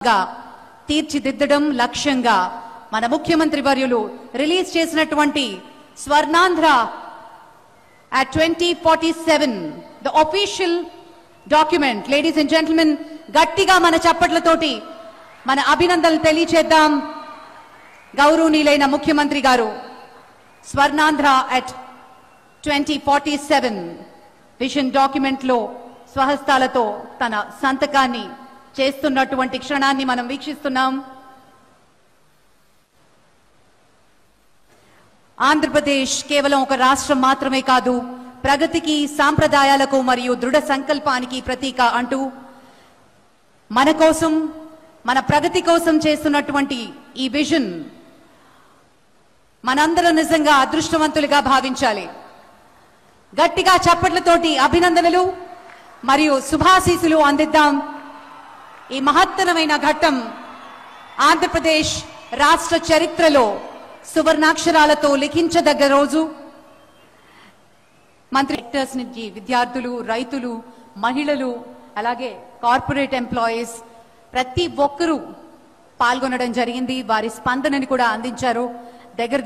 రాష్ట్రంగా తీర్చిదిద్దడం లక్ష్యంగా మన ముఖ్యమంత్రి వర్యులు రిలీజ్ చేసినటువంటి Swarnandhra at 2047 the official document. Ladies and gentlemen, గట్టిగా మన చప్పట్లతోటి మన అభినందనలు తెలియజేద్దాం గౌరవనీయులైన ముఖ్యమంత్రి గారు స్వర్ణాంధ్ర at 2047 విజన్ డాక్యుమెంట్ లో స్వహస్తాలతో తన సంతకాన్ని చేస్తున్నటువంటి క్షణాన్ని మనం వీక్షిస్తున్నాం. ఆంధ్రప్రదేశ్ కేవలం ఒక రాష్ట్రం మాత్రమే కాదు, ప్రగతికి, సాంప్రదాయాలకు మరియు దృఢ సంకల్పానికి ప్రతీక అంటూ మన కోసం, మన ప్రగతి కోసం చేస్తున్నటువంటి ఈ విజన్ మనందరం నిజంగా అదృష్టవంతులుగా భావించాలి. గట్టిగా చప్పట్లతోటి అభినందనలు మరియు శుభాశీస్సులు అందిద్దాం. ఈ మహత్తరమైన ఘట్టం ఆంధ్రప్రదేశ్ రాష్ట్ర చరిత్రలో సువర్ణాక్షరాలతో లిఖించదగ్గ రోజు. మంత్రి సెక్టర్స్ నుంచి విద్యార్థులు, రైతులు, మహిళలు, అలాగే కార్పొరేట్ ఎంప్లాయీస్ ప్రతి ఒక్కరూ పాల్గొనడం జరిగింది. వారి స్పందనని కూడా అందించారు. దగ్గర